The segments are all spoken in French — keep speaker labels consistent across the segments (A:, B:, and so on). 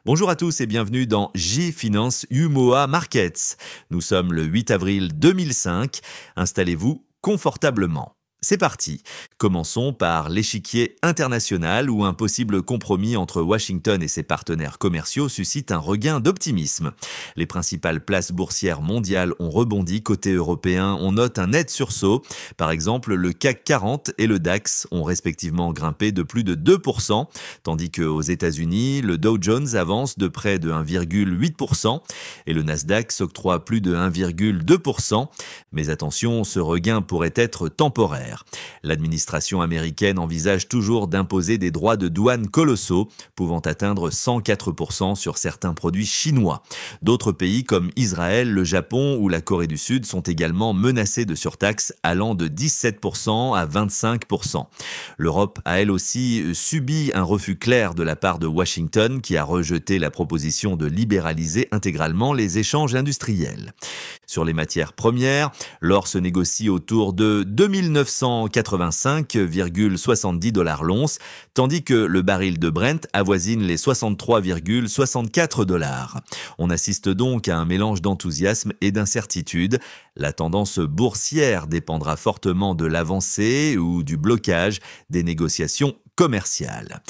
A: Bonjour à tous et bienvenue dans J-Finance UMOA Markets. Nous sommes le 8 avril 2005. Installez-vous confortablement. C'est parti. Commençons par l'échiquier international où un possible compromis entre Washington et ses partenaires commerciaux suscite un regain d'optimisme. Les principales places boursières mondiales ont rebondi. Côté européen, on note un net sursaut. Par exemple, le CAC 40 et le DAX ont respectivement grimpé de plus de 2%, tandis qu'aux États-Unis, le Dow Jones avance de près de 1,8% et le Nasdaq s'octroie plus de 1,2%. Mais attention, ce regain pourrait être temporaire. L'administration américaine envisage toujours d'imposer des droits de douane colossaux, pouvant atteindre 104% sur certains produits chinois. D'autres pays comme Israël, le Japon ou la Corée du Sud sont également menacés de surtaxes allant de 17% à 25%. L'Europe a elle aussi subi un refus clair de la part de Washington qui a rejeté la proposition de libéraliser intégralement les échanges industriels. Sur les matières premières, l'or se négocie autour de 2985,70 $ l'once, tandis que le baril de Brent avoisine les 63,64 $. On assiste donc à un mélange d'enthousiasme et d'incertitude. La tendance boursière dépendra fortement de l'avancée ou du blocage des négociations commerciales.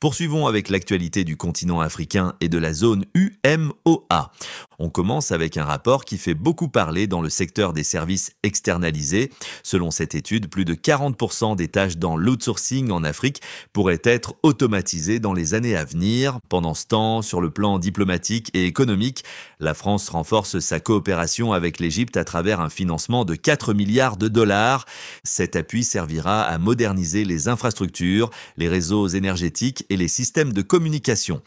A: Poursuivons avec l'actualité du continent africain et de la zone UMOA. On commence avec un rapport qui fait beaucoup parler dans le secteur des services externalisés. Selon cette étude, plus de 40% des tâches dans l'outsourcing en Afrique pourraient être automatisées dans les années à venir. Pendant ce temps, sur le plan diplomatique et économique, la France renforce sa coopération avec l'Égypte à travers un financement de 4 milliards de dollars. Cet appui servira à moderniser les infrastructures, les réseaux énergétiques et les systèmes de communication.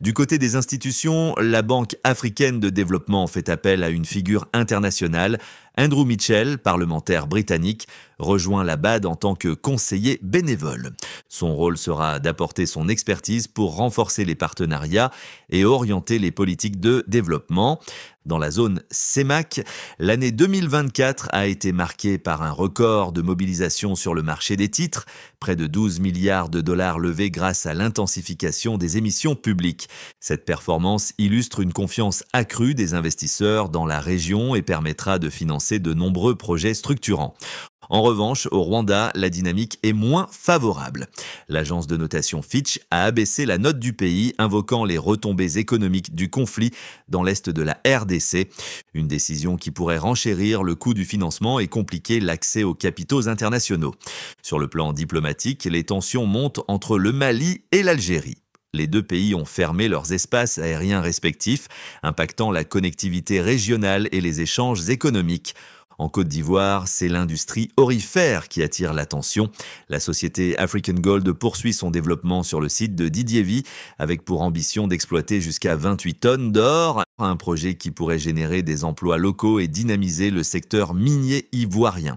A: Du côté des institutions, la Banque africaine de développement fait appel à une figure internationale. Andrew Mitchell, parlementaire britannique, rejoint la BAD en tant que conseiller bénévole. Son rôle sera d'apporter son expertise pour renforcer les partenariats et orienter les politiques de développement. Dans la zone CEMAC, l'année 2024 a été marquée par un record de mobilisation sur le marché des titres, près de 12 milliards de dollars levés grâce à l'intensification des émissions publiques. Cette performance illustre une confiance accrue des investisseurs dans la région et permettra de financer de nombreux projets structurants. En revanche, au Rwanda, la dynamique est moins favorable. L'agence de notation Fitch a abaissé la note du pays, invoquant les retombées économiques du conflit dans l'est de la RDC. Une décision qui pourrait renchérir le coût du financement et compliquer l'accès aux capitaux internationaux. Sur le plan diplomatique, les tensions montent entre le Mali et l'Algérie. Les deux pays ont fermé leurs espaces aériens respectifs, impactant la connectivité régionale et les échanges économiques. En Côte d'Ivoire, c'est l'industrie aurifère qui attire l'attention. La société African Gold poursuit son développement sur le site de Didiévi, avec pour ambition d'exploiter jusqu'à 28 tonnes d'or, un projet qui pourrait générer des emplois locaux et dynamiser le secteur minier ivoirien.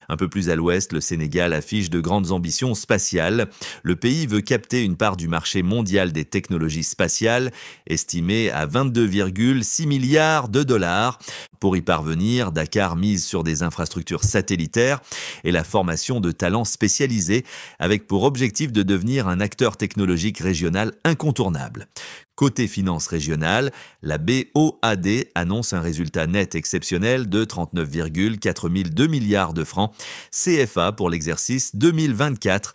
A: Un peu plus à l'ouest, le Sénégal affiche de grandes ambitions spatiales. Le pays veut capter une part du marché mondial des technologies spatiales, estimée à 22,6 milliards de dollars. Pour y parvenir, Dakar mise sur des infrastructures satellitaires et la formation de talents spécialisés, avec pour objectif de devenir un acteur technologique régional incontournable. Côté finances régionales, la BOAD annonce un résultat net exceptionnel de 39,402 milliards de francs CFA pour l'exercice 2024.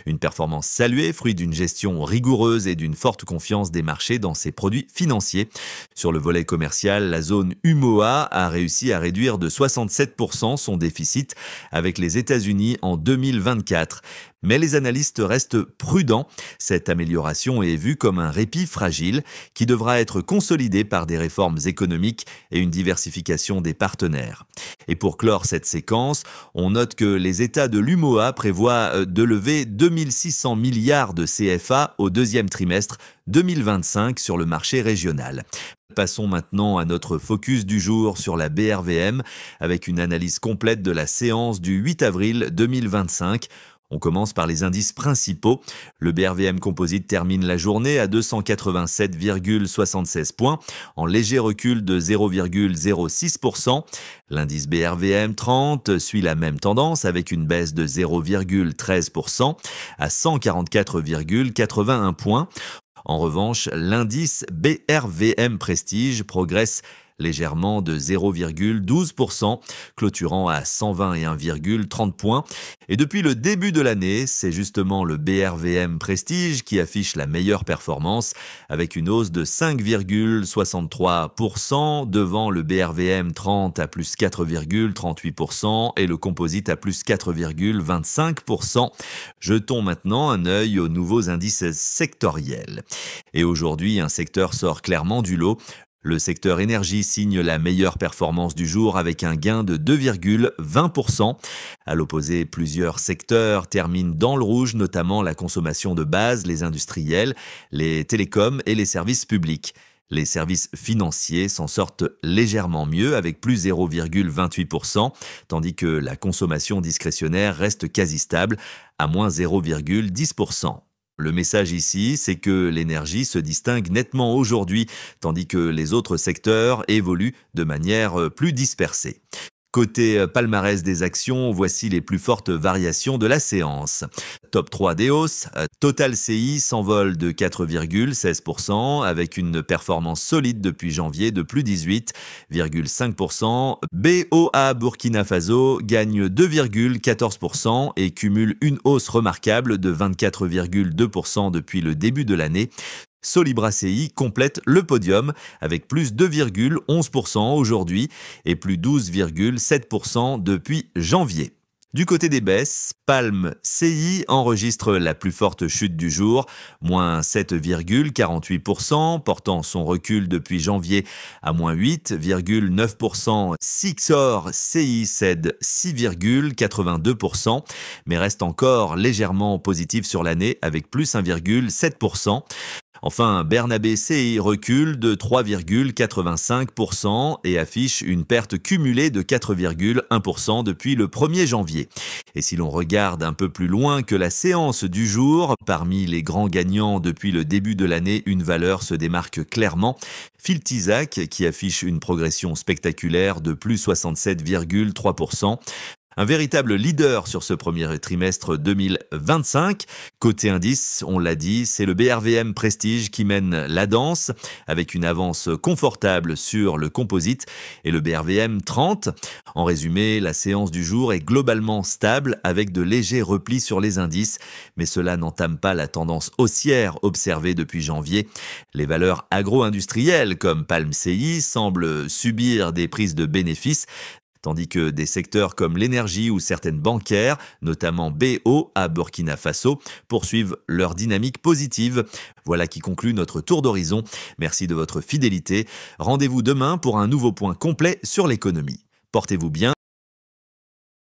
A: Une performance saluée, fruit d'une gestion rigoureuse et d'une forte confiance des marchés dans ses produits financiers. Sur le volet commercial, la zone UMOA a réussi à réduire de 67% son déficit avec les États-Unis en 2024. Mais les analystes restent prudents. Cette amélioration est vue comme un répit fragile qui devra être consolidé par des réformes économiques et une diversification des partenaires. Et pour clore cette séquence, on note que les États de l'UMOA prévoient de lever 2600 milliards de CFA au deuxième trimestre 2025 sur le marché régional. Passons maintenant à notre focus du jour sur la BRVM avec une analyse complète de la séance du 8 avril 2025. On commence par les indices principaux. Le BRVM Composite termine la journée à 287,76 points, en léger recul de 0,06%. L'indice BRVM 30 suit la même tendance avec une baisse de 0,13% à 144,81 points. En revanche, l'indice BRVM Prestige progresse légèrement de 0,12%, clôturant à 121,30 points. Et depuis le début de l'année, c'est justement le BRVM Prestige qui affiche la meilleure performance, avec une hausse de 5,63%, devant le BRVM 30 à plus 4,38% et le composite à plus 4,25%. Jetons maintenant un œil aux nouveaux indices sectoriels. Et aujourd'hui, un secteur sort clairement du lot. Le secteur énergie signe la meilleure performance du jour avec un gain de 2,20%. À l'opposé, plusieurs secteurs terminent dans le rouge, notamment la consommation de base, les industriels, les télécoms et les services publics. Les services financiers s'en sortent légèrement mieux avec plus 0,28%, tandis que la consommation discrétionnaire reste quasi stable à moins 0,10%. Le message ici, c'est que l'énergie se distingue nettement aujourd'hui, tandis que les autres secteurs évoluent de manière plus dispersée. Côté palmarès des actions, voici les plus fortes variations de la séance. Top 3 des hausses, Total CI s'envole de 4,16% avec une performance solide depuis janvier de plus 18,5%. BOA Burkina Faso gagne 2,14% et cumule une hausse remarquable de 24,2% depuis le début de l'année. Solibra CI complète le podium avec plus 2,11% aujourd'hui et plus 12,7% depuis janvier. Du côté des baisses, Palm CI enregistre la plus forte chute du jour, moins 7,48%, portant son recul depuis janvier à moins 8,9%. Sixor CI cède 6,82%, mais reste encore légèrement positif sur l'année avec plus 1,7%. Enfin, Bernabé CI recule de 3,85% et affiche une perte cumulée de 4,1% depuis le 1er janvier. Et si l'on regarde un peu plus loin que la séance du jour, parmi les grands gagnants depuis le début de l'année, une valeur se démarque clairement. Filtizac, qui affiche une progression spectaculaire de plus 67,3%. Un véritable leader sur ce premier trimestre 2025. Côté indice, on l'a dit, c'est le BRVM Prestige qui mène la danse avec une avance confortable sur le composite et le BRVM 30. En résumé, la séance du jour est globalement stable avec de légers replis sur les indices, mais cela n'entame pas la tendance haussière observée depuis janvier. Les valeurs agro-industrielles comme Palm CI semblent subir des prises de bénéfices, tandis que des secteurs comme l'énergie ou certaines bancaires, notamment BO à Burkina Faso, poursuivent leur dynamique positive. Voilà qui conclut notre tour d'horizon. Merci de votre fidélité. Rendez-vous demain pour un nouveau point complet sur l'économie. Portez-vous bien.